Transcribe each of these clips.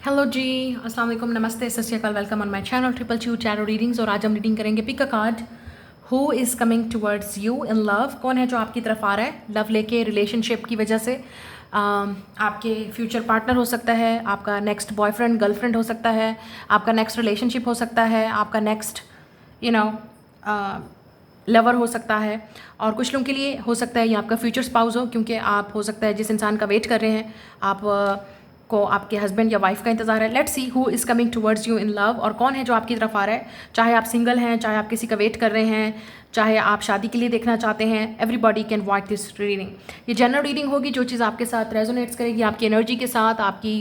Hello जी, अस्सलाम वालेकुम, नमस्ते, Sat Sri Akal, welcome on my channel triple chew tarot readings. और आज हम रीडिंग करेंगे pick a card. Who is coming towards you in love. कौन है जो आपकी तरफ आ रहा है लव लेके, रिलेशनशिप की वजह से। आपके फ्यूचर पार्टनर हो सकता है, आपका नेक्स्ट बॉयफ्रेंड गर्लफ्रेंड हो सकता है, आपका नेक्स्ट रिलेशनशिप हो सकता है, आपका नेक्स्ट लवर हो सकता है। और कुछ लोगों के लिए हो सकता है ये आपका फ्यूचर स्पाउस हो, क्योंकि आप हो सकता है जिस इंसान का वेट कर रहे हैं आप को आपके हस्बैंड या वाइफ का इंतजार है। Let's see who is coming towards you in love. और कौन है जो आपकी तरफ आ रहा है, चाहे आप सिंगल हैं, चाहे आप किसी का वेट कर रहे हैं, चाहे आप शादी के लिए देखना चाहते हैं। Everybody can watch this reading. ये जनरल रीडिंग होगी, जो चीज़ आपके साथ रेजोनेट्स करेगी, आपकी एनर्जी के साथ, आपकी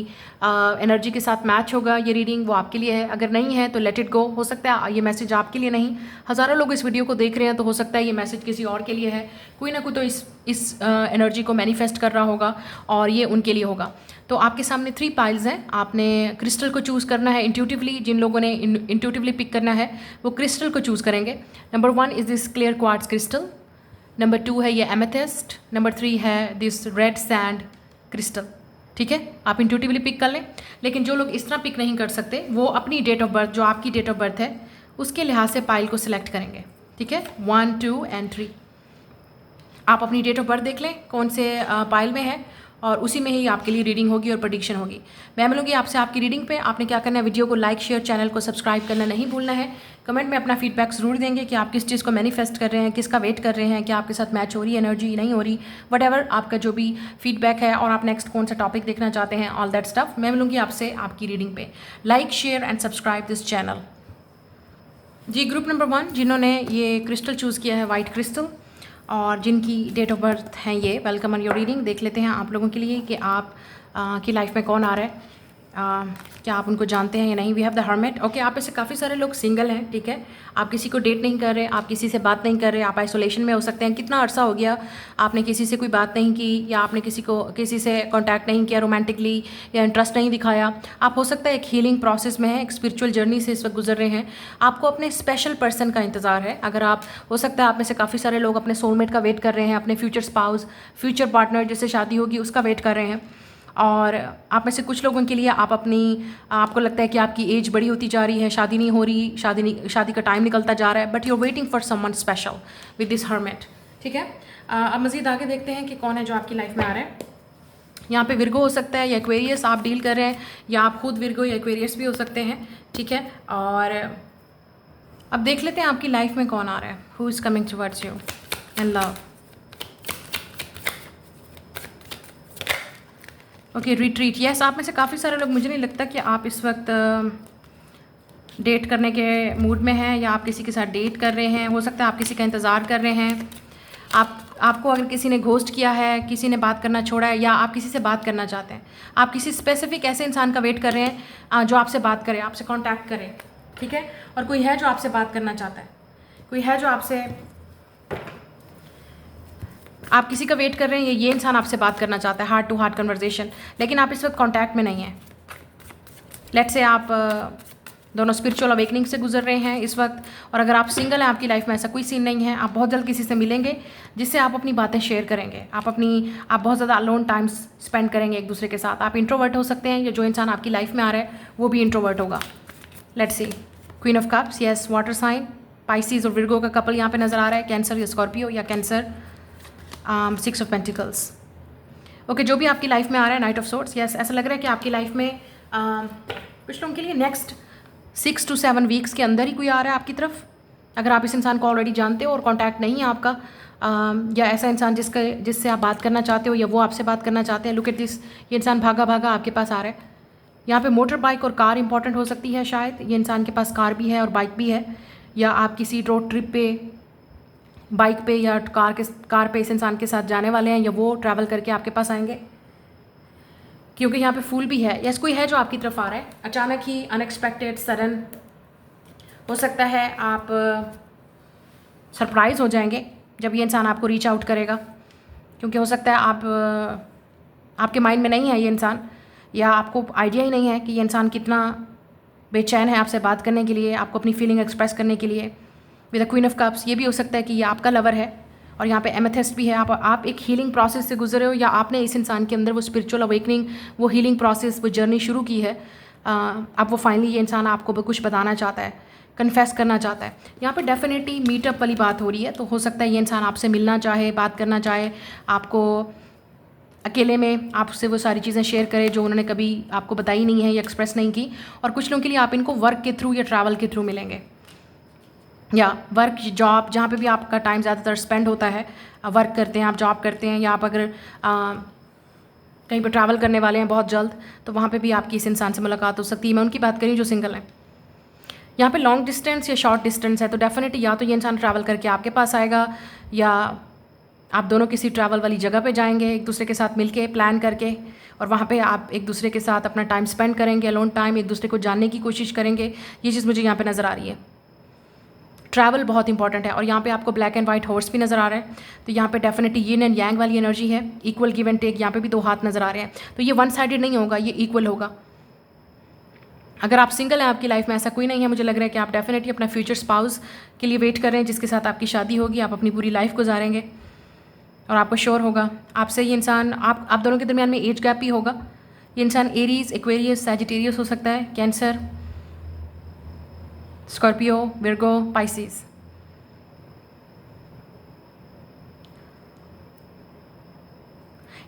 एनर्जी के साथ मैच होगा ये रीडिंग, वो आपके लिए है। अगर नहीं है तो लेट इट गो। हो सकता है ये मैसेज आपके लिए नहीं, हज़ारों लोग इस वीडियो को देख रहे हैं, तो हो सकता है ये मैसेज किसी और के लिए है। कोई ना कोई तो इस एनर्जी को मैनिफेस्ट कर रहा होगा और ये उनके लिए होगा। तो आपके सामने 3 पाइल्स हैं, आपने क्रिस्टल को चूज़ करना है इंट्यूटिवली। जिन लोगों ने इंट्यूटिवली पिक करना है वो क्रिस्टल को चूज़ करेंगे। Number 1 is this clear quartz crystal, number 2 है ये एमेथिस्ट, नंबर 3 है दिस रेड सैंड क्रिस्टल। ठीक है, आप इंट्यूटिवली पिक कर लें। लेकिन जो लोग इस तरह पिक नहीं कर सकते वो अपनी डेट ऑफ बर्थ, जो आपकी डेट ऑफ बर्थ है उसके लिहाज से पाइल को सिलेक्ट करेंगे। ठीक है, 1, 2 एंड 3। आप अपनी डेट ऑफ बर्थ देख लें कौन से पाइल में है, और उसी में ही आपके लिए रीडिंग होगी और प्रेडिक्शन होगी। मैं मिलूंगी आपसे आपकी रीडिंग पे। आपने क्या करना है, वीडियो को लाइक शेयर, चैनल को सब्सक्राइब करना नहीं भूलना है। कमेंट में अपना फीडबैक ज़रूर देंगे कि आप किस चीज़ को मैनिफेस्ट कर रहे हैं, किसका वेट कर रहे हैं, क्या आपके साथ मैच हो रही है एनर्जी, नहीं हो रही, वट आपका जो भी फीडबैक है, और आप नेक्स्ट कौन सा टॉपिक देखना चाहते हैं, ऑल दैट स्टफ। मैं मिलूंगी आपसे आपकी रीडिंग पे। Like share and subscribe this channel. जी, ग्रुप नंबर 1 जिन्होंने ये क्रिस्टल चूज़ किया है, वाइट क्रिस्टल, और जिनकी डेट ऑफ बर्थ हैं ये, वेलकम ऑन योर रीडिंग। देख लेते हैं आप लोगों के लिए कि आप की लाइफ में कौन आ रहा है। क्या आप उनको जानते हैं या नहीं। We have the hermit. Okay, आप में से काफ़ी सारे लोग सिंगल हैं। ठीक है, आप किसी को डेट नहीं कर रहे, आप किसी से बात नहीं कर रहे, आप आइसोलेशन में हो सकते हैं। कितना अर्सा हो गया आपने किसी से कोई बात नहीं की, या आपने किसी से कांटेक्ट नहीं किया रोमांटिकली, या इंटरेस्ट नहीं दिखाया। आप हो सकता है एक हीलिंग प्रोसेस में है, एक स्पिरिचुअल जर्नी से इस वक्त गुजर रहे हैं। आपको अपने स्पेशल पर्सन का इंतज़ार है। अगर आप हो सकता है आप में से काफ़ी सारे लोग अपने सोलमेट का वेट कर रहे हैं, अपने फ्यूचर स्पाउस, फ्यूचर पार्टनर जिससे शादी होगी उसका वेट कर रहे हैं। और आप में से कुछ लोगों के लिए आपको लगता है कि आपकी एज बड़ी होती जा रही है, शादी नहीं हो रही, शादी का टाइम निकलता जा रहा है, but you are waiting for someone special with this hermit. ठीक है, अब मज़ीद आगे देखते हैं कि कौन है जो आपकी लाइफ में आ रहा है। यहाँ पे विर्गो हो सकता है या एक्वेरियस आप डील कर रहे हैं, या आप खुद विर्गो या एक्वेरियस भी हो सकते हैं। ठीक है, और अब देख लेते हैं आपकी लाइफ में कौन आ रहा है। Who is coming towards you in love. Okay, retreat. Yes, आप में से काफ़ी सारे लोग, मुझे नहीं लगता कि आप इस वक्त डेट करने के मूड में हैं, या आप किसी के साथ डेट कर रहे हैं। हो सकता है आप किसी का इंतज़ार कर रहे हैं। आपको अगर किसी ने घोस्ट किया है, किसी ने बात करना छोड़ा है, या आप किसी से बात करना चाहते हैं, आप किसी स्पेसिफिक ऐसे इंसान का वेट कर रहे हैं जो आपसे बात करे, आपसे कांटेक्ट करे। ठीक है, और कोई है जो आपसे बात करना चाहता है, कोई है जो आप किसी का वेट कर रहे हैं, ये इंसान आपसे बात करना चाहता है, हार्ट टू हार्ट कन्वर्सेशन, लेकिन आप इस वक्त कांटेक्ट में नहीं हैं। लेट्स से आप दोनों स्पिरिचुअल अवेकनिंग से गुजर रहे हैं इस वक्त। और अगर आप सिंगल हैं, आपकी लाइफ में ऐसा कोई सीन नहीं है, आप बहुत जल्द किसी से मिलेंगे जिससे आप अपनी बातें शेयर करेंगे। आप बहुत ज़्यादा अलोन टाइम स्पेंड करेंगे एक दूसरे के साथ। आप इंट्रोवर्ट हो सकते हैं, या जो इंसान आपकी लाइफ में आ रहा है वो भी इंट्रोवर्ट होगा। Let's see, queen of cups, yes, water sign, Pisces और विर्गो का कपल यहाँ पे नज़र आ रहा है, कैंसर या स्कॉर्पियो, या कैंसर 6 ऑफ पेंटिकल्स। ओके, जो भी आपकी लाइफ में आ रहा है, नाइट ऑफ सोर्ट्स। यस, ऐसा लग रहा है कि आपकी लाइफ में कुछ लोगों के लिए नेक्स्ट 6 to 7 वीक्स के अंदर ही कोई आ रहा है आपकी तरफ। अगर आप इस इंसान को ऑलरेडी जानते हो और कांटेक्ट नहीं है आपका, या ऐसा इंसान जिससे आप बात करना चाहते हो, या वो आपसे बात करना चाहते हैं। लुक एट दिस, ये इंसान भागा भागा आपके पास आ रहा है। यहाँ पे मोटर बाइक और कार इंपॉर्टेंट हो सकती है शायद। ये इंसान के पास कार भी है और बाइक भी है, या आप किसी रोड ट्रिप पे बाइक पे या कार पे इस इंसान के साथ जाने वाले हैं, या वो ट्रैवल करके आपके पास आएंगे, क्योंकि यहाँ पे फूल भी है। यस, कोई है जो आपकी तरफ आ रहा है अचानक ही, अनएक्सपेक्टेड, सडन। हो सकता है आप सरप्राइज़ हो जाएंगे जब ये इंसान आपको रीच आउट करेगा, क्योंकि हो सकता है आपके माइंड में नहीं है ये इंसान, या आपको आइडिया ही नहीं है कि ये इंसान कितना बेचैन है आपसे बात करने के लिए, आपको अपनी फीलिंग एक्सप्रेस करने के लिए। With the queen of cups, ये भी हो सकता है कि ये आपका लवर है, और यहाँ पे एमेथिस्ट भी है। आप एक हीलिंग प्रोसेस से गुजरे हो, या आपने इस इंसान के अंदर वो स्पिरिचुअल अवेकनिंग, वो हीलिंग प्रोसेस, वो जर्नी शुरू की है। अब वो फाइनली ये इंसान आपको कुछ बताना चाहता है, कन्फेस करना चाहता है। यहाँ पे डेफिनेटली मीटअप वाली बात हो रही है, तो हो सकता है ये इंसान आपसे मिलना चाहे, बात करना चाहे, आपको अकेले में आपसे वो सारी चीज़ें शेयर करे जो उन्होंने कभी आपको बताई नहीं है या एक्सप्रेस नहीं की। और कुछ लोगों के लिए आप इनको वर्क के थ्रू या ट्रैवल के थ्रू मिलेंगे, या वर्क जॉब जहाँ पे भी आपका टाइम ज़्यादातर स्पेंड होता है, वर्क करते हैं आप, जॉब करते हैं, या आप अगर कहीं पर ट्रैवल करने वाले हैं बहुत जल्द, तो वहाँ पे भी आपकी इस इंसान से मुलाकात हो सकती है। मैं उनकी बात करी जो सिंगल हैं। यहाँ पे लॉन्ग डिस्टेंस या शॉर्ट डिस्टेंस है, तो डेफिनेटली या तो ये इंसान ट्रैवल करके आपके पास आएगा, या आप दोनों किसी ट्रैवल वाली जगह पे जाएंगे एक दूसरे के साथ मिलके प्लान करके, और वहाँ पे आप एक दूसरे के साथ अपना टाइम स्पेंड करेंगे, अलोन टाइम, एक दूसरे को जानने की कोशिश करेंगे। ये चीज़ मुझे यहाँ पे नज़र आ रही है। ट्रैवल बहुत इंपॉर्टेंट है, और यहाँ पे आपको ब्लैक एंड वाइट हॉर्स भी नज़र आ रहा है, तो यहाँ पे डेफिनेटली यिन एंड यांग वाली एनर्जी है, इक्वल गिव एंड टेक। यहाँ पे भी 2 हाथ नज़र आ रहे हैं, तो ये वन साइडेड नहीं होगा, ये इक्वल होगा। अगर आप सिंगल हैं, आपकी लाइफ में ऐसा कोई नहीं है, मुझे लग रहा है कि आप डेफिनेटली अपना फ्यूचर स्पाउस के लिए वेट कर रहे हैं, जिसके साथ आपकी शादी होगी, आप अपनी पूरी लाइफ गुजारेंगे, और आपको श्योर होगा आपसे ये इंसान, आप दोनों के दरमियान में एज गैप भी होगा। ये इंसान एरीज, एक्वेरियस, सैजिटेरियस हो सकता है, कैंसर, स्कॉर्पियो, विर्गो, पाइसिस।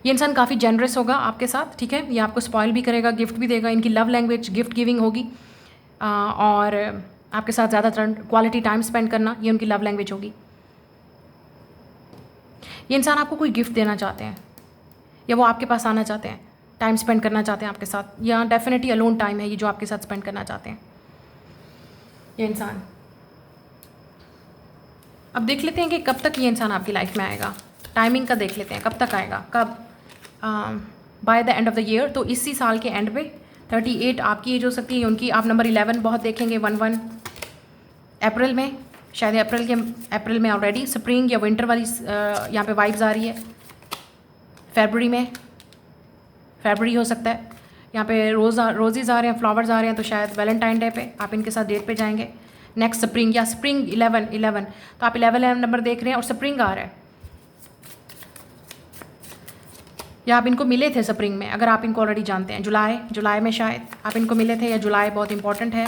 ये इंसान काफ़ी जेनरस होगा आपके साथ, ठीक है। ये आपको स्पॉइल भी करेगा, गिफ्ट भी देगा। इनकी लव लैंग्वेज गिफ्ट गिविंग होगी, और आपके साथ ज़्यादातर क्वालिटी टाइम स्पेंड करना, ये उनकी लव लैंग्वेज होगी। ये इंसान आपको कोई गिफ्ट देना चाहते हैं, या वो आपके पास आना चाहते हैं, टाइम स्पेंड करना चाहते हैं आपके साथ, या डेफिनेटली अलोन टाइम है ये जो आपके साथ स्पेंड करना चाहते हैं ये इंसान। अब देख लेते हैं कि कब तक ये इंसान आपकी लाइफ में आएगा। टाइमिंग का देख लेते हैं, कब तक आएगा, कब। By the end of the year, तो इसी साल के एंड पे 38 आपकी एज हो सकती है, उनकी आप नंबर 11 बहुत देखेंगे, 11 अप्रैल में, शायद अप्रैल में ऑलरेडी स्प्रिंग या विंटर वाली यहाँ पे वाइब्स आ रही है। फरवरी हो सकता है, यहाँ पे रोजेज़ आ रहे हैं, फ्लावर्स आ रहे हैं, तो शायद वैलेंटाइन डे पे आप इनके साथ डेट पे जाएंगे। नेक्स्ट स्प्रिंग, या स्प्रिंग 11, तो आप 11 नंबर देख रहे हैं और स्प्रिंग आ रहा है, या आप इनको मिले थे स्प्रिंग में, अगर आप इनको ऑलरेडी जानते हैं। जुलाई में शायद आप इनको मिले थे, या जुलाई बहुत इंपॉर्टेंट है।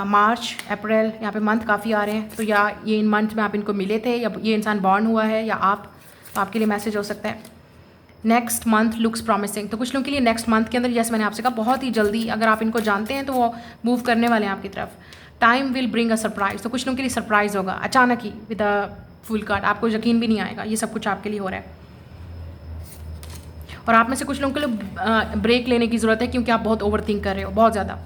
मार्च, अप्रैल, यहाँ पे मंथ काफ़ी आ रहे हैं, तो या ये इन मंथ में आप इनको मिले थे, या ये इंसान बॉर्न हुआ है, या आप, तो आपके लिए मैसेज हो सकता है। नेक्स्ट मंथ लुक्स प्रॉमिसिंग, तो कुछ लोगों के लिए नेक्स्ट मंथ के अंदर, जैसे मैंने आपसे कहा, बहुत ही जल्दी अगर आप इनको जानते हैं तो वो मूव करने वाले हैं आपकी तरफ। Time will bring a surprise, तो कुछ लोगों के लिए सरप्राइज़ होगा अचानक ही विद अ फुल कार्ड, आपको यकीन भी नहीं आएगा ये सब कुछ आपके लिए हो रहा है। और आप में से कुछ लोगों के लिए ब्रेक लेने की ज़रूरत है, क्योंकि आप बहुत ओवर थिंक कर रहे हो, बहुत ज़्यादा।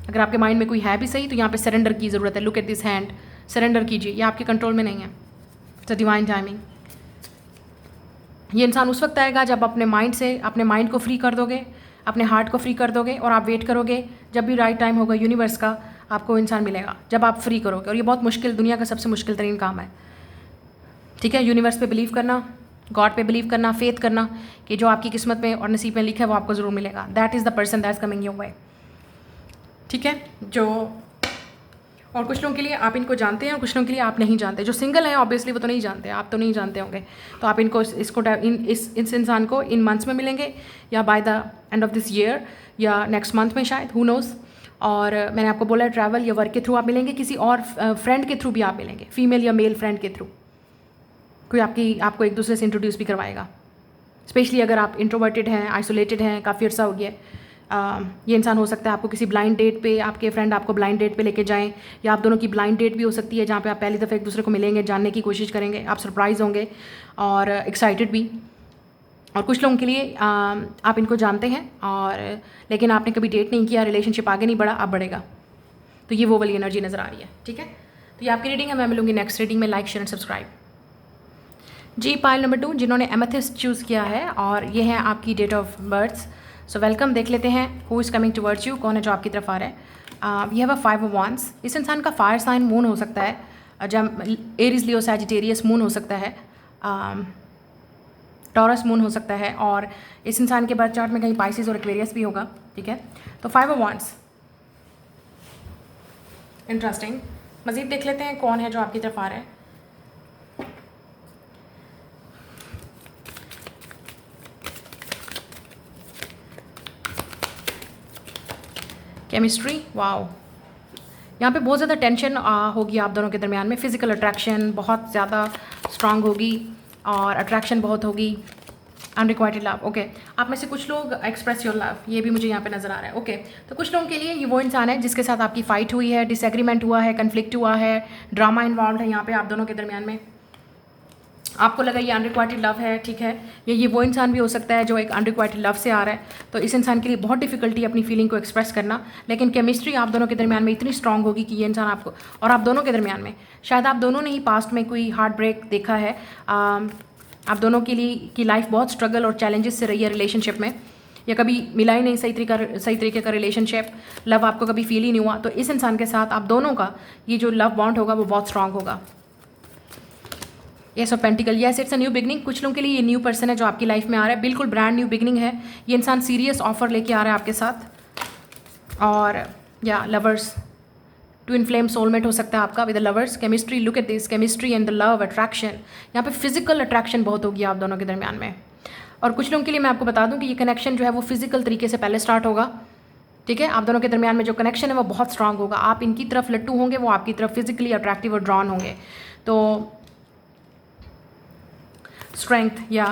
अगर आपके माइंड में कोई है भी सही, तो यहाँ पे सरेंडर की ज़रूरत है। Look at this hand, surrender कीजिए, ये आपके कंट्रोल में नहीं है। It's a divine timing. ये इंसान उस वक्त आएगा जब अपने माइंड को फ्री कर दोगे, अपने हार्ट को फ्री कर दोगे, और आप वेट करोगे जब भी राइट टाइम होगा यूनिवर्स का, आपको इंसान मिलेगा जब आप फ्री करोगे। और ये बहुत मुश्किल, दुनिया का सबसे मुश्किल तरीन काम है, ठीक है। यूनिवर्स पे बिलीव करना, गॉड पे बिलीव करना, फेथ करना कि जो आपकी किस्मत में और नसीब में लिखा है वो आपको ज़रूर मिलेगा। That is the person that is coming your way, ठीक है। जो और कुछ लोगों के लिए आप इनको जानते हैं, और कुछ लोगों के लिए आप नहीं जानते। जो सिंगल हैं ऑब्वियसली वो तो नहीं जानते, आप तो नहीं जानते होंगे, तो आप इनको इस इंसान को इन मंथ्स में मिलेंगे, या by the end of this year, या नेक्स्ट मंथ में शायद, हु नोज़। और मैंने आपको बोला ट्रैवल या वर्क के थ्रू आप मिलेंगे, किसी और फ्रेंड के थ्रू भी आप मिलेंगे, फीमेल या मेल फ्रेंड के थ्रू, कोई आपको एक दूसरे से इंट्रोड्यूस भी करवाएगा। स्पेशली अगर आप इंट्रोवर्टेड हैं, आइसोलेटेड हैं, काफ़ी अर्सा हो गया, ये इंसान हो सकता है आपको किसी ब्लाइंड डेट पे, आपके फ्रेंड आपको ब्लाइंड डेट पे लेके जाएं, या आप दोनों की ब्लाइंड डेट भी हो सकती है, जहाँ पे आप पहली दफ़ा एक दूसरे को मिलेंगे, जानने की कोशिश करेंगे, आप सरप्राइज़ होंगे और एक्साइटेड भी। और कुछ लोगों के लिए आप इनको जानते हैं, और लेकिन आपने कभी डेट नहीं किया, रिलेशनशिप आगे नहीं बढ़ा, अब बढ़ेगा, तो ये वो वाली एनर्जी नज़र आ रही है, ठीक है। तो ये आपकी रीडिंग है, मैं मिलूंगी नेक्स्ट रीडिंग में। Like, share and subscribe. जी, पाइल नंबर 2 जिन्होंने एमेथिस्ट चूज़ किया है, और ये है आपकी date of birth. So welcome, देख लेते हैं who is coming towards you, कौन है जो आपकी तरफ आ रहा है। ये हैव अ 5 ऑफ wands। इस इंसान का फायर साइन मून हो सकता है, जब एरीज, लियो, सैजिटेरियस मून हो सकता है, टॉरस मून हो सकता है, और इस इंसान के बर्थ चार्ट में कहीं पाइसिस और एक्वेरियस भी होगा, ठीक है। तो 5 ऑफ wands, इंटरेस्टिंग। मज़ीद देख लेते हैं कौन है जो आपकी तरफ आ रहा है। केमिस्ट्री, वाओ, यहाँ पे बहुत ज़्यादा टेंशन होगी आप दोनों के दरमियान में। फिजिकल अट्रैक्शन बहुत ज़्यादा स्ट्रांग होगी और अट्रैक्शन बहुत होगी। Unrequited love, okay. आप में से कुछ लोग एक्सप्रेस योर लव, ये भी मुझे यहाँ पे नज़र आ रहा है, ओके। तो कुछ लोगों के लिए ये वो इंसान है जिसके साथ आपकी फ़ाइट हुई है, डिसएग्रीमेंट हुआ है, कन्फ्लिक्ट हुआ है, ड्रामा इन्वॉल्व है यहाँ पे आप दोनों के दरमियान में। आपको लगा ये अनरिक्वाइटेड लव है, ठीक है। ये वो इंसान भी हो सकता है जो एक अनरिक्वाइटेड लव से आ रहा है। तो इस इंसान के लिए बहुत डिफिकल्टी अपनी फीलिंग को एक्सप्रेस करना, लेकिन केमिस्ट्री आप दोनों के दरमियान में इतनी स्ट्रांग होगी कि ये इंसान आपको, और आप दोनों के दरमियान में शायद आप दोनों ने ही पास्ट में कोई हार्ट ब्रेक देखा है। आप दोनों के लिए की लाइफ बहुत स्ट्रगल और चैलेंजेस से रही है रिलेशनशिप में, या कभी मिला ही नहीं सही तरीके का रिलेशनशिप, लव आपको कभी फील ही नहीं हुआ। तो इस इंसान के साथ आप दोनों का ये जो लव बॉन्ड होगा वो बहुत स्ट्रांग होगा। Yes of pentacle, yes it's a new beginning. कुछ लोगों के लिए ये न्यू पर्सन है जो आपकी लाइफ में आ रहा है, बिल्कुल ब्रांड न्यू बिगनिंग है। ये इंसान सीरियस ऑफर लेके आ रहा है आपके साथ। और या लवर्स, ट्विन फ्लेम सोलमेट हो सकता है आपका with the lovers. Chemistry, look at this, chemistry and the love attraction. यहाँ पे फिजिकल अट्रैक्शन बहुत होगी आप दोनों के दरमियान में। और कुछ लोगों के लिए मैं आपको बता दूं कि ये कनेक्शन जो है वो फिजिकल तरीके से पहले स्टार्ट होगा, ठीक है। आप दोनों के दरमियान में जो कनेक्शन है वो बहुत स्ट्रांग होगा। आप इनकी तरफ लट्टू होंगे, वो आपकी तरफ फिजिकली अट्रैक्टिव और ड्रॉन होंगे। तो स्ट्रेंथ या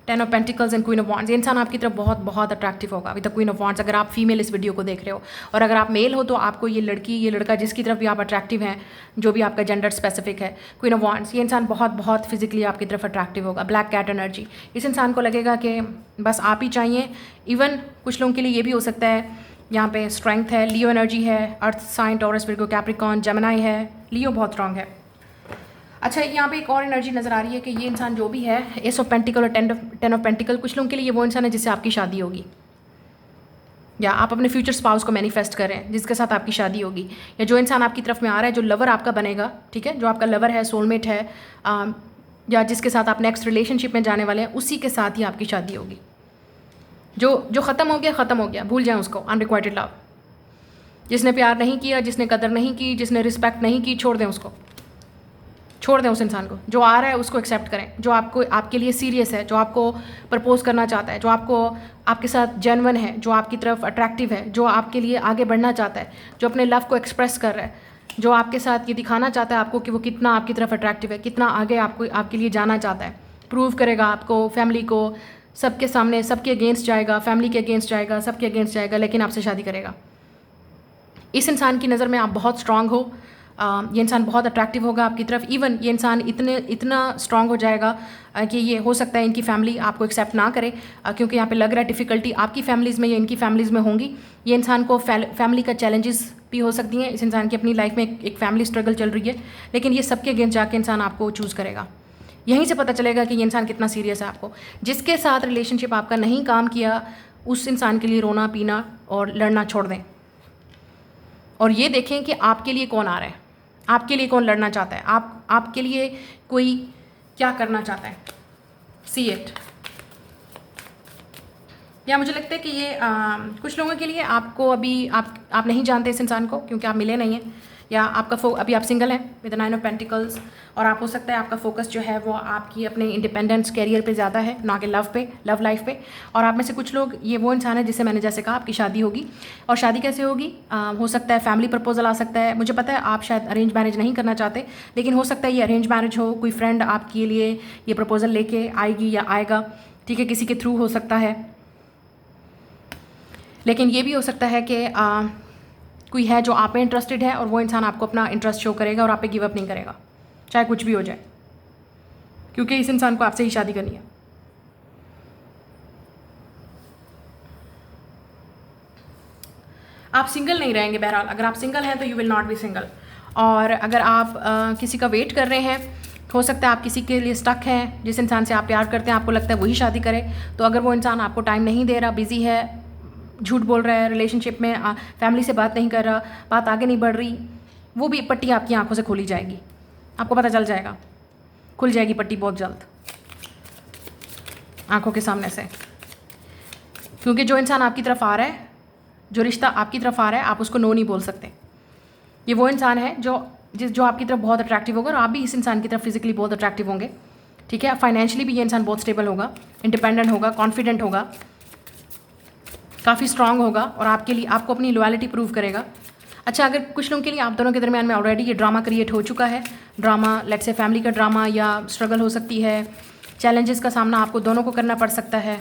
10 of pentacles and queen of wands, ये इंसान आपकी तरफ बहुत बहुत अट्रैक्टिव होगा with the queen of wands. अगर आप फीमेल इस वीडियो को देख रहे हो, और अगर आप मेल हो तो आपको ये लड़की, ये लड़का जिसकी तरफ भी आप अट्रैक्टिव हैं, जो भी आपका जेंडर स्पेसिफिक है, क्वीन ऑफ वॉन्ड्स, ये इंसान बहुत बहुत फिजिकली आपकी तरफ अट्रैक्टिव होगा। ब्लैक कैट एनर्जी, इस इंसान को लगेगा कि बस आप ही चाहिए। इवन कुछ लोगों के लिए ये भी हो सकता है, यहाँ पे स्ट्रेंथ है, लियो एनर्जी है, earth sign, Taurus, Virgo, Capricorn, Gemini है, लियो बहुत स्ट्रांग है। अच्छा, यहाँ पे एक और एनर्जी नज़र आ रही है कि ये इंसान जो भी है, एस ऑफ पेंटिकल और 10 ऑफ पेंटिकल, कुछ लोगों के लिए ये वो इंसान है जिससे आपकी शादी होगी, या आप अपने फ्यूचर स्पाउस को मैनिफेस्ट करें जिसके साथ आपकी शादी होगी। या जो इंसान आपकी तरफ में आ रहा है, जो लवर आपका बनेगा, ठीक है, जो आपका लवर है, सोलमेट है, या जिसके साथ आप नेक्स्ट रिलेशनशिप में जाने वाले हैं, उसी के साथ ही आपकी शादी होगी। जो ख़त्म हो गया ख़त्म हो गया, भूल जाएं उसको। अनरिक्वाइटेड लव, जिसने प्यार नहीं किया, जिसने कदर नहीं की, जिसने रिस्पेक्ट नहीं की, छोड़ दें उसको, छोड़ दें उस इंसान को। जो आ रहा है उसको एक्सेप्ट करें, जो आपको, आपके लिए सीरियस है, जो आपको प्रपोज करना चाहता है, जो आपको, आपके साथ जेन्युइन है, जो आपकी तरफ अट्रैक्टिव है, जो आपके लिए आगे बढ़ना चाहता है, जो अपने लव को एक्सप्रेस कर रहा है, जो आपके साथ ये दिखाना चाहता है आपको कि वो कितना आपकी तरफ अट्रैक्टिव है, कितना आगे आपको, आपके लिए जाना चाहता है, प्रूव करेगा आपको, फैमिली को, सबके सामने, सबके अगेंस्ट जाएगा, फैमिली के अगेंस्ट जाएगा, सबके अगेंस्ट जाएगा, लेकिन आपसे शादी करेगा। इस इंसान की नज़र में आप बहुत स्ट्रांग हो। ये इंसान बहुत अट्रैक्टिव होगा आपकी तरफ। इवन ये इंसान इतना स्ट्रांग हो जाएगा कि ये हो सकता है इनकी फैमिली आपको एक्सेप्ट ना करे, क्योंकि यहाँ पे लग रहा है डिफ़िकल्टी आपकी फैमिलीज़ में या इनकी फैमिलीज़ में होंगी। ये इंसान को फैमिली का चैलेंजेस भी हो सकती हैं। इस इंसान की अपनी लाइफ में एक फैमिली स्ट्रगल चल रही है, लेकिन ये सबके अगेंस्ट जाके इंसान आपको चूज़ करेगा। यहीं से पता चलेगा कि ये इंसान कितना सीरियस है आपको। जिसके साथ रिलेशनशिप आपका नहीं काम किया, उस इंसान के लिए रोना पीना और लड़ना छोड़ दें, और ये देखें कि आपके लिए कौन आ रहा है, आपके लिए कौन लड़ना चाहता है, आपके लिए कोई क्या करना चाहता है। See it. या मुझे लगता है कि ये कुछ लोगों के लिए आपको अभी आप नहीं जानते इस इंसान को, क्योंकि आप मिले नहीं हैं, या आपका अभी आप सिंगल हैं विद 9 ऑफ पेंटिकल्स, और आप हो सकता है आपका फोकस जो है वो आपकी अपने इंडिपेंडेंस कैरियर पे ज़्यादा है, ना कि लव लाइफ पे। और आप में से कुछ लोग, ये वो इंसान है जिससे मैंने जैसे कहा आपकी शादी होगी। और शादी कैसे होगी, हो सकता है फैमिली प्रपोजल आ सकता है। मुझे पता है आप शायद अरेंज मैरिज नहीं करना चाहते, लेकिन हो सकता है ये अरेंज मैरिज हो, कोई फ्रेंड आपके लिए ये प्रपोजल लेके आएगी या आएगा, ठीक है, किसी के थ्रू हो सकता है। लेकिन ये भी हो सकता है कि कोई है जो आप में इंटरेस्टेड है और वो इंसान आपको अपना इंटरेस्ट शो करेगा और आप पे गिव अप नहीं करेगा, चाहे कुछ भी हो जाए, क्योंकि इस इंसान को आपसे ही शादी करनी है। आप सिंगल नहीं रहेंगे बहरहाल। अगर आप सिंगल हैं तो you will not be single. और अगर आप किसी का वेट कर रहे हैं, हो सकता है आप किसी के लिए स्टक हैं, जिस इंसान से आप प्यार करते हैं आपको लगता है वही शादी करे, तो अगर वो इंसान आपको टाइम नहीं दे रहा, बिजी है, झूठ बोल रहा है, रिलेशनशिप में फैमिली से बात नहीं कर रहा, बात आगे नहीं बढ़ रही, वो भी पट्टी आपकी आंखों से खोली जाएगी, आपको पता चल जाएगा, खुल जाएगी पट्टी बहुत जल्द आंखों के सामने से। क्योंकि जो इंसान आपकी तरफ आ रहा है, जो रिश्ता आपकी तरफ आ रहा है, आप उसको नो नहीं बोल सकते। ये वो इंसान है जो आपकी तरफ बहुत अट्रैक्टिव होगा, और आप भी इस इंसान की तरफ फिजिकली बहुत अट्रैक्टिव होंगे, ठीक है। फाइनेंशियली भी ये इंसान बहुत स्टेबल होगा, इंडिपेंडेंट होगा, कॉन्फिडेंट होगा, काफ़ी स्ट्रांग होगा और आपके लिए आपको अपनी लॉयल्टी प्रूव करेगा। अच्छा, अगर कुछ लोगों के लिए आप दोनों के दरमियान में ऑलरेडी ये ड्रामा क्रिएट हो चुका है, ड्रामा लेट्स से फैमिली का ड्रामा या स्ट्रगल हो सकती है, चैलेंजेस का सामना आपको दोनों को करना पड़ सकता है।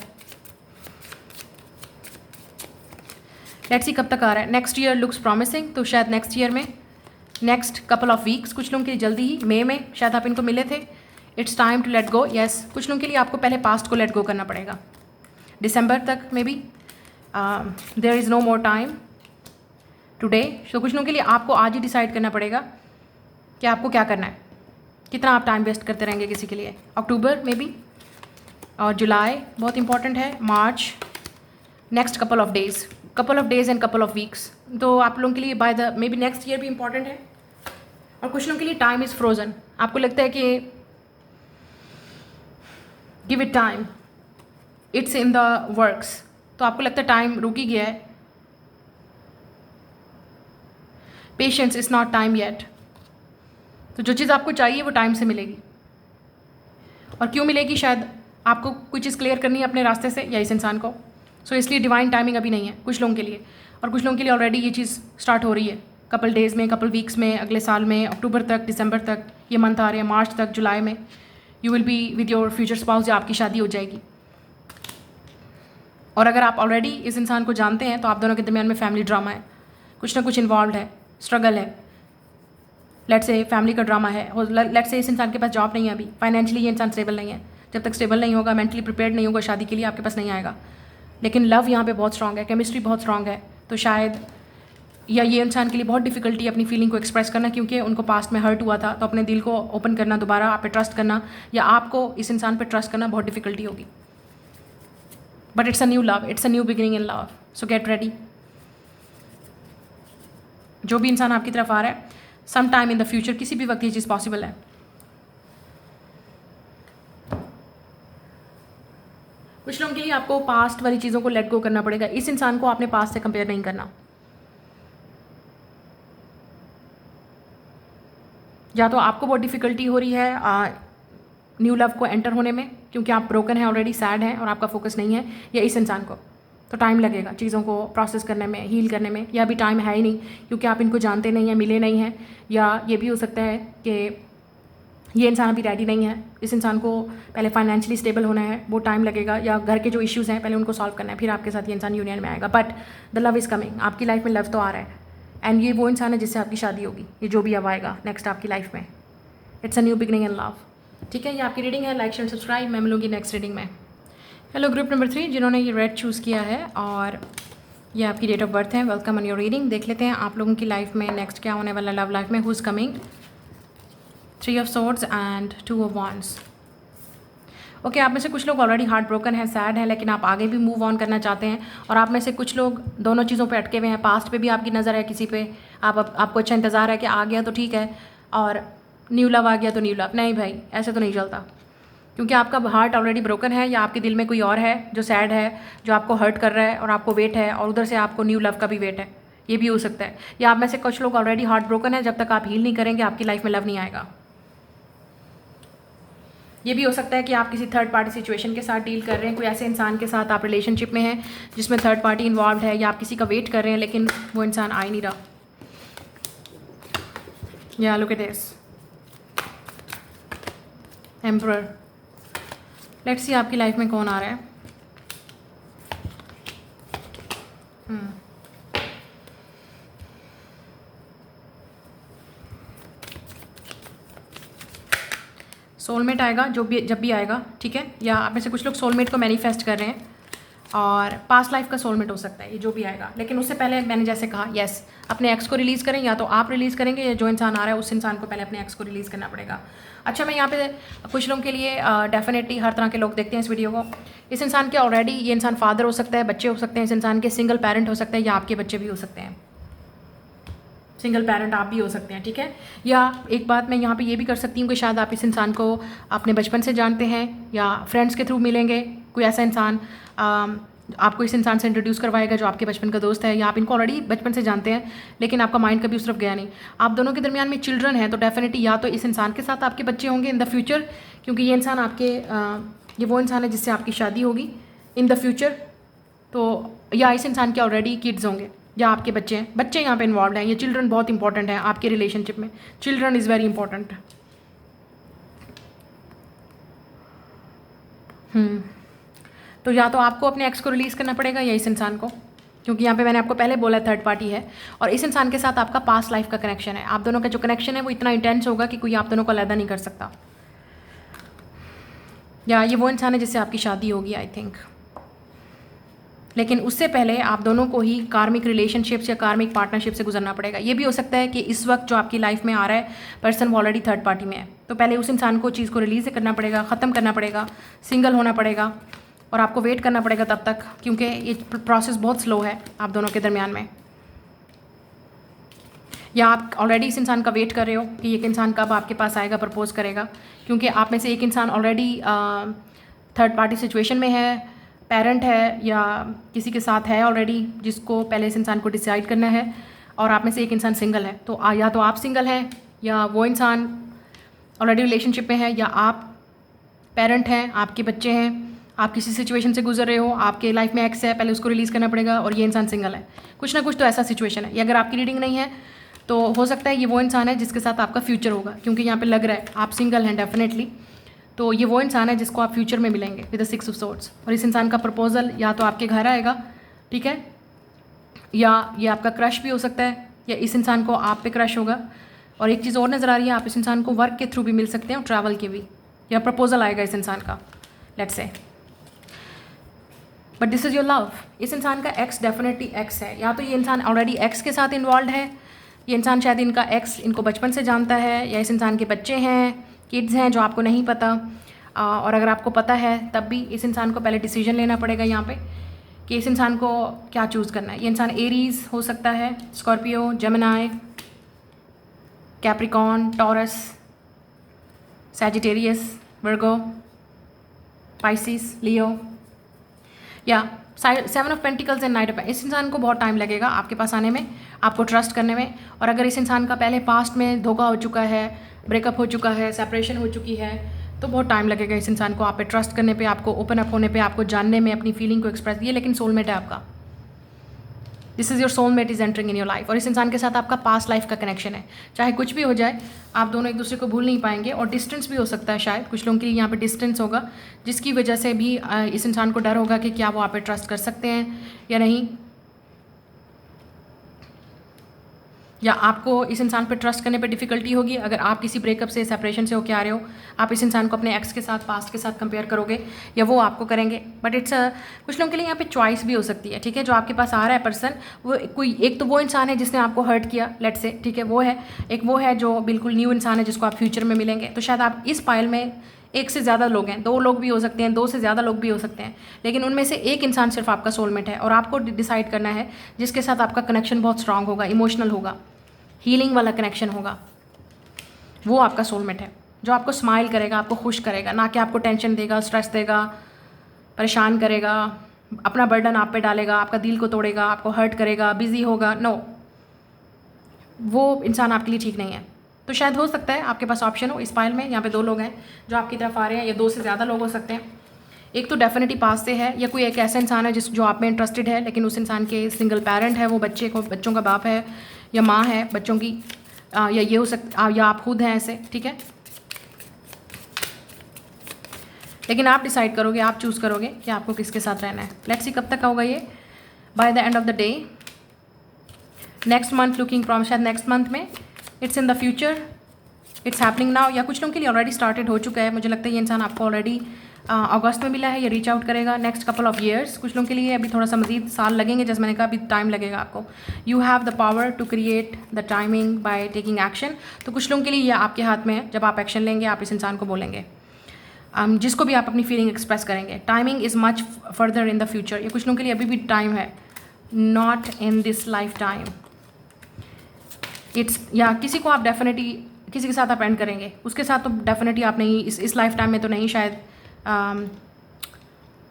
लेट्स सी कब तक आ रहा है। नेक्स्ट ईयर लुक्स प्रॉमिसिंग, तो शायद नेक्स्ट ईयर में, नेक्स्ट कपल ऑफ वीक्स, कुछ लोगों के लिए जल्दी ही मई में शायद आप इनको मिले थे। It's time to let go. Yes, कुछ लोगों के लिए आपको पहले पास्ट को लेट गो करना पड़ेगा दिसंबर तक may be. There is no more time today. तो कुछ लोगों के लिए आपको आज ही डिसाइड करना पड़ेगा कि आपको क्या करना है, कितना आप टाइम वेस्ट करते रहेंगे किसी के लिए। अक्टूबर मे बी और जुलाई बहुत इंपॉर्टेंट है, March, next couple of days and couple of weeks. तो आप लोगों के लिए by the maybe next year भी इंपॉर्टेंट है। और कुछ लोगों के लिए टाइम इज़ फ्रोजन, आपको लगता है कि give it time, it's in the works, तो आपको लगता है टाइम रुक ही गया है। Patience is not time yet. तो जो चीज़ आपको चाहिए वो टाइम से मिलेगी। और क्यों मिलेगी, शायद आपको कोई चीज़ क्लियर करनी है अपने रास्ते से या इस इंसान को, सो इसलिए डिवाइन टाइमिंग अभी नहीं है कुछ लोगों के लिए। और कुछ लोगों के लिए ऑलरेडी ये चीज़ स्टार्ट हो रही है, कपल डेज़ में, कपल वीक्स में, अगले साल में, अक्टूबर तक, दिसंबर तक, ये मंथ आ रहे हैं, मार्च तक, जुलाई में you will be with your future spouse या आपकी शादी हो जाएगी। और अगर आप ऑलरेडी इस इंसान को जानते हैं तो आप दोनों के दरमियान में फैमिली ड्रामा है, कुछ ना कुछ इन्वॉल्व है, स्ट्रगल है, लेट्स से फैमिली का ड्रामा है, लेट्स से इस इंसान के पास जॉब नहीं है अभी, फाइनेंशियली ये इंसान स्टेबल नहीं है। जब तक स्टेबल नहीं होगा, मेंटली प्रिपेयर्ड नहीं होगा शादी के लिए, आपके पास नहीं आएगा। लेकिन लव यहाँ पे बहुत स्ट्रांग है, केमिस्ट्री बहुत स्ट्रांग है। तो शायद या ये इंसान के लिए बहुत डिफिकल्टी अपनी फीलिंग को एक्सप्रेस करना, क्योंकि उनको पास्ट में हर्ट हुआ था। तो अपने दिल को ओपन करना, दोबारा आप पे ट्रस्ट करना या आपको इस इंसान पे ट्रस्ट करना बहुत डिफिकल्टी होगी। But it's a new love, it's a new beginning in love, so get ready. जो भी इंसान आपकी तरफ आ रहा है, some time in the future, किसी भी वक्त ये चीज़ पॉसिबल है। कुछ लोगों के लिए आपको पास्ट वाली चीज़ों को लेट गो करना पड़ेगा। इस इंसान को आपने पास्ट से कंपेयर नहीं करना। या तो आपको बहुत डिफ़िकल्टी हो रही है न्यू लव को एंटर होने में, क्योंकि आप ब्रोकन हैं, ऑलरेडी सैड हैं और आपका फोकस नहीं है, या इस इंसान को तो टाइम लगेगा चीज़ों को प्रोसेस करने में, हील करने में, या अभी टाइम है ही नहीं क्योंकि आप इनको जानते नहीं हैं, मिले नहीं हैं। या ये भी हो सकता है कि ये इंसान अभी रेडी नहीं है, इस इंसान को पहले फाइनेंशियली स्टेबल होना है, वो टाइम लगेगा, या घर के जो इश्यूज़ हैं पहले उनको सॉल्व करना है, फिर आपके साथ ये इंसान यूनियन में आएगा। But the love is coming, आपकी लाइफ में लव तो आ रहा है, एंड ये वो इंसान है जिससे आपकी शादी होगी, ये जो भी अब आएगा नेक्स्ट आपकी लाइफ में। It's a new beginning in love. ठीक है, ये आपकी रीडिंग है। लाइक शेयर सब्सक्राइब, मैं मिलूंगी नेक्स्ट रीडिंग में। हेलो ग्रुप नंबर 3 जिन्होंने ये रेड चूज़ किया है और ये आपकी डेट ऑफ बर्थ है, वेलकम ऑन योर रीडिंग। देख लेते हैं आप लोगों की लाइफ में नेक्स्ट क्या होने वाला लव लाइफ में। Who is coming, 3 of swords and 2 of wands. Okay, आप में से कुछ लोग ऑलरेडी हार्ट ब्रोकन है, सैड है, लेकिन आप आगे भी मूव ऑन करना चाहते हैं। और आप में से कुछ लोग दोनों चीज़ों पे अटके हुए हैं। पास्ट पे भी आपकी नज़र है किसी पे, आपको अच्छा इंतज़ार है कि आ गया तो ठीक है, और न्यू लव आ गया तो न्यू लव। नहीं भाई, ऐसे तो नहीं चलता, क्योंकि आपका हार्ट ऑलरेडी ब्रोकन है, या आपके दिल में कोई और है जो सैड है, जो आपको हर्ट कर रहा है और आपको वेट है, और उधर से आपको न्यू लव का भी वेट है। ये भी हो सकता है। या आप में से कुछ लोग ऑलरेडी हार्ट ब्रोकन है, जब तक आप हील नहीं करेंगे आपकी लाइफ में लव नहीं आएगा। ये भी हो सकता है कि आप किसी थर्ड पार्टी सिचुएशन के साथ डील कर रहे हैं, कोई ऐसे इंसान के साथ आप रिलेशनशिप में हैं जिसमें थर्ड पार्टी इन्वॉल्व है, या आप किसी का वेट कर रहे हैं लेकिन वो इंसान आ ही नहीं रहा। या look at this emperor. Let's see आपकी लाइफ में कौन आ रहा है। सोलमेट आएगा जब भी आएगा, ठीक है। या आप में से कुछ लोग सोलमेट को मैनिफेस्ट कर रहे हैं, और पास्ट लाइफ का सोलमेट हो सकता है ये जो भी आएगा। लेकिन उससे पहले मैंने जैसे कहा, यस, अपने एक्स को रिलीज़ करें, या तो आप रिलीज़ करेंगे, या जो इंसान आ रहा है उस इंसान को पहले अपने एक्स को रिलीज़ करना पड़ेगा। अच्छा, मैं यहाँ पे कुछ लोगों के लिए डेफिनेटली हर तरह के लोग देखते हैं इस वीडियो को। इस इंसान के ऑलरेडी ये इंसान फादर हो सकता है, बच्चे हो सकते हैं, इस इंसान के सिंगल पेरेंट हो सकते हैं, या आपके बच्चे भी हो सकते हैं, सिंगल पेरेंट आप भी हो सकते हैं, ठीक है। या एक बात मैं यहाँ पे ये भी कर सकती हूँ कि शायद आप इस इंसान को अपने बचपन से जानते हैं, या फ्रेंड्स के थ्रू मिलेंगे, कोई ऐसा इंसान आपको इस इंसान से इंट्रोड्यूस करवाएगा जो आपके बचपन का दोस्त है, या आप इनको ऑलरेडी बचपन से जानते हैं लेकिन आपका माइंड कभी उस तरफ गया नहीं। आप दोनों के दरमियान में चिल्ड्रन है, तो डेफिनेटली या तो इस इंसान के साथ आपके बच्चे होंगे इन द फ्यूचर, क्योंकि ये इंसान आपके ये वो इंसान है जिससे आपकी शादी होगी इन द फ्यूचर, तो या इस इंसान के ऑलरेडी किड्स होंगे या आपके बच्चे हैं, बच्चे यहाँ पे इन्वॉल्व हैं। ये चिल्ड्रन बहुत इंपॉर्टेंट है आपके रिलेशनशिप में, चिल्ड्रन इज़ वेरी इंपॉर्टेंट। तो या तो आपको अपने एक्स को रिलीज़ करना पड़ेगा या इस इंसान को, क्योंकि यहाँ पे मैंने आपको पहले बोला थर्ड पार्टी है और इस इंसान के साथ आपका पास्ट लाइफ का कनेक्शन है। आप दोनों का जो कनेक्शन है वो इतना इंटेंस होगा कि कोई आप दोनों को अलग नहीं कर सकता। या ये वो इंसान है जिससे आपकी शादी होगी आई थिंक, लेकिन उससे पहले आप दोनों को ही कार्मिक रिलेशनशिप्स या कार्मिक पार्टनरशिप से गुजरना पड़ेगा। ये भी हो सकता है कि इस वक्त जो आपकी लाइफ में आ रहा है पर्सन वो ऑलरेडी थर्ड पार्टी में है, तो पहले उस इंसान को चीज़ को रिलीज़ करना पड़ेगा, ख़त्म करना पड़ेगा, सिंगल होना पड़ेगा और आपको वेट करना पड़ेगा तब तक, क्योंकि ये प्रोसेस बहुत स्लो है आप दोनों के दरमियान में। या आप ऑलरेडी इस इंसान का वेट कर रहे हो कि एक इंसान कब आपके पास आएगा, प्रपोज़ करेगा, क्योंकि आप में से एक इंसान ऑलरेडी थर्ड पार्टी सिचुएशन में है, पेरेंट है या किसी के साथ है ऑलरेडी, जिसको पहले इस इंसान को डिसाइड करना है, और आप में से एक इंसान सिंगल है। तो या तो आप सिंगल हैं या वो इंसान ऑलरेडी रिलेशनशिप में है, या आप पेरेंट हैं, आपके बच्चे हैं, आप किसी सिचुएशन से गुजर रहे हो, आपके लाइफ में एक्स है, पहले उसको रिलीज़ करना पड़ेगा और ये इंसान सिंगल है। कुछ ना कुछ तो ऐसा सिचुएशन है। ये अगर आपकी रीडिंग नहीं है तो हो सकता है ये वो इंसान है जिसके साथ आपका फ्यूचर होगा, क्योंकि यहाँ पे लग रहा है आप सिंगल हैं डेफिनेटली। तो ये वो इंसान है जिसको आप फ्यूचर में मिलेंगे विद द 6 ऑफ सोर्ड्स, और इस इंसान का प्रपोजल या तो आपके घर आएगा, ठीक है, या ये आपका क्रश भी हो सकता है, या इस इंसान को आप पे क्रश होगा। और एक चीज़ और नज़र आ रही है, आप इस इंसान को वर्क के थ्रू भी मिल सकते हैं और ट्रैवल के भी, या प्रपोजल आएगा इस इंसान का, let's say. But this is your love. इस इंसान का एक्स डेफिनेटली एक्स है, या तो ये इंसान ऑलरेडी एक्स के साथ इन्वॉल्व है, ये इंसान शायद इनका एक्स इनको बचपन से जानता है, या इस इंसान के बच्चे हैं, किड्स हैं जो आपको नहीं पता। और अगर आपको पता है तब भी इस इंसान को पहले डिसीजन लेना पड़ेगा यहाँ पे कि इस इंसान को क्या चूज़ करना है। ये इंसान एरीज हो सकता है, Scorpio, Gemini, Capricorn, Taurus, Sagittarius, Virgo, Pisces, Leo, या 7 of pentacles and knight of. इस इंसान को बहुत टाइम लगेगा आपके पास आने में, आपको ट्रस्ट करने में। और अगर इस इंसान का पहले पास्ट में धोखा हो चुका है, ब्रेकअप हो चुका है, सेपरेशन हो चुकी है, तो बहुत टाइम लगेगा इस इंसान को आप पे ट्रस्ट करने पे, आपको ओपन अप होने पे, आपको जानने में, अपनी फीलिंग को एक्सप्रेस। ये लेकिन सोलमेट है आपका, this is your soulmate is entering in your life. और इस इंसान के साथ आपका पास्ट लाइफ का कनेक्शन है। चाहे कुछ भी हो जाए, आप दोनों एक दूसरे को भूल नहीं पाएंगे। और डिस्टेंस भी हो सकता है, शायद कुछ लोगों के लिए यहाँ पे डिस्टेंस होगा, जिसकी वजह से भी इस इंसान को डर होगा कि क्या वो आप पे ट्रस्ट कर सकते हैं या नहीं, या आपको इस इंसान पर ट्रस्ट करने पे डिफ़िकल्टी होगी। अगर आप किसी ब्रेकअप से, सेपरेशन से होके आ रहे हो, आप इस इंसान को अपने एक्स के साथ, पास्ट के साथ कंपेयर करोगे, या वो आपको करेंगे। बट इट्स कुछ लोगों के लिए यहाँ पे चॉइस भी हो सकती है, ठीक है। जो आपके पास आ रहा है पर्सन, वो कोई एक तो वो इंसान है जिसने आपको हर्ट किया, लेट से, ठीक है, वो है। एक वो है जो बिल्कुल न्यू इंसान है जिसको आप फ्यूचर में मिलेंगे। तो शायद आप इस पाइल में एक से ज़्यादा लोग हैं, 2 लोग भी हो सकते हैं, 2 से ज़्यादा लोग भी हो सकते हैं, लेकिन उनमें से एक इंसान सिर्फ आपका सोलमेट है। और आपको डिसाइड करना है जिसके साथ आपका कनेक्शन बहुत स्ट्रांग होगा, इमोशनल होगा, हीलिंग वाला कनेक्शन होगा, वो आपका सोलमेट है, जो आपको स्माइल करेगा, आपको खुश करेगा, ना कि आपको टेंशन देगा, स्ट्रेस देगा, परेशान करेगा, अपना बर्डन आप पे डालेगा, आपका दिल को तोड़ेगा, आपको हर्ट करेगा, बिजी होगा। नो, वो इंसान आपके लिए ठीक नहीं है। तो शायद हो सकता है आपके पास ऑप्शन हो इस पाइल में, यहाँ पे 2 लोग हैं जो आपकी तरफ आ रहे हैं, या 2 से ज़्यादा लोग हो सकते हैं। एक तो डेफिनेटली पास से है, या कोई एक ऐसा इंसान है जो आप में इंटरेस्टेड है, लेकिन उस इंसान के सिंगल पेरेंट है, वो बच्चों का बाप है या माँ है बच्चों की, या ये हो सकता, या आप खुद हैं ऐसे, ठीक है। लेकिन आप डिसाइड करोगे, आप चूज़ करोगे कि आपको किसके साथ रहना है। लेट्स सी कब तक होगा ये, by the end of the day, next month looking from, शायद नेक्स्ट मंथ में, it's in the future, it's happening now, या कुछ लोगों के लिए ऑलरेडी स्टार्टेड हो चुका है। मुझे लगता है ये इंसान आपको ऑलरेडी अगस्त में मिला है, या रीच आउट करेगा नेक्स्ट कपल ऑफ ईयर्स। कुछ लोगों के लिए अभी थोड़ा सा मजीद साल लगेंगे, जैसे मैंने कहा अभी टाइम लगेगा आपको। You have the power to create the timing by taking action. तो कुछ लोगों के लिए ये आपके हाथ में है, जब आप एक्शन लेंगे, आप इस इंसान को बोलेंगे, जिसको भी आप अपनी फीलिंग एक्सप्रेस करेंगे। Timing is much further in the future. ये कुछ लोगों के लिए अभी भी टाइम है, not in this life time. It's, या किसी को आप डेफिनेटली किसी के साथ आप एंड करेंगे, उसके साथ तो डेफिनेटली आप नहीं, इस लाइफ टाइम में तो नहीं, शायद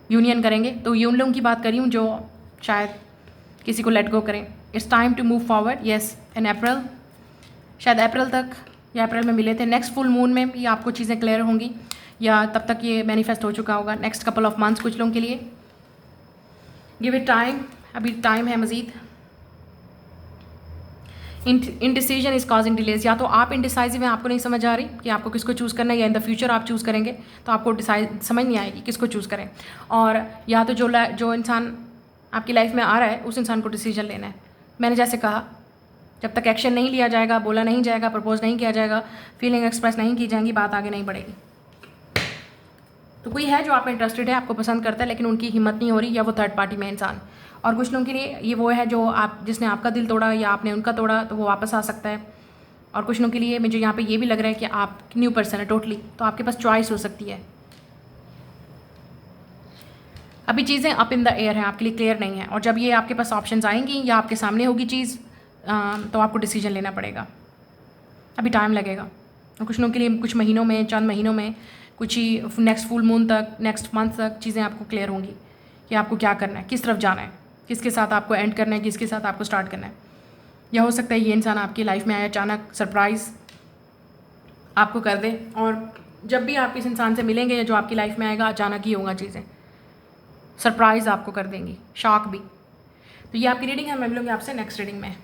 यूनियन करेंगे। तो ये उन लोगों की बात करी हूँ जो शायद किसी को लेट गो करें। It's time to move forward, yes, in April, शायद अप्रैल तक या अप्रैल में मिले थे। नेक्स्ट फुल मून में भी आपको चीज़ें क्लियर होंगी, या तब तक ये मैनिफेस्ट हो चुका होगा। नेक्स्ट कपल ऑफ मंथ्स कुछ लोगों के लिए, गिव इट टाइम, अभी टाइम है मज़ीद। इनडिसीजन इज़ कॉजिंग डिलेज, या तो आप इनडिसाइसिव हैं, आपको नहीं समझ आ रही कि आपको किसको चूज़ करना है, या इन द फ्यूचर आप चूज़ करेंगे तो आपको डिसाइड समझ नहीं आएगी किसको चूज़ करें। और या तो जो इंसान आपकी लाइफ में आ रहा है उस इंसान को डिसीजन लेना है। मैंने जैसे कहा, जब तक एक्शन नहीं लिया जाएगा, बोला नहीं जाएगा, प्रपोज नहीं किया जाएगा, फीलिंग एक्सप्रेस नहीं की जाएंगी, बात आगे नहीं बढ़ेगी। तो कोई है जो आप में इंटरेस्टेड है, आपको पसंद करता है, लेकिन उनकी हिम्मत नहीं हो रही, या वो थर्ड पार्टी में इंसान। और कुछ लोगों के लिए ये वो है जो जिसने आपका दिल तोड़ा या आपने उनका तोड़ा, तो वो वापस आ सकता है। और कुछ लोगों के लिए मुझे यहाँ पे ये भी लग रहा है कि आप न्यू पर्सन है टोटली, तो आपके पास चॉइस हो सकती है। अभी चीज़ें अप इन द एयर हैं, आपके लिए क्लियर नहीं है, और जब ये आपके पास ऑप्शंस आएंगी या आपके सामने होगी चीज़, तो आपको डिसीजन लेना पड़ेगा। अभी टाइम लगेगा, और कुछ लोगों के लिए कुछ महीनों में, चंद महीनों में, कुछ ही नेक्स्ट फुल मून तक, नेक्स्ट मंथ तक चीज़ें आपको क्लियर होंगी कि आपको क्या करना है, किस तरफ जाना है, किसके साथ आपको एंड करना है, किसके साथ आपको स्टार्ट करना है। या हो सकता है ये इंसान आपकी लाइफ में आया अचानक, सरप्राइज़ आपको कर दे। और जब भी आप इस इंसान से मिलेंगे या जो आपकी लाइफ में आएगा, अचानक ही होगा चीज़ें, सरप्राइज़ आपको कर देंगी, शॉक भी। तो ये आपकी रीडिंग है, मैं मिलूँगी आपसे नेक्स्ट रीडिंग में।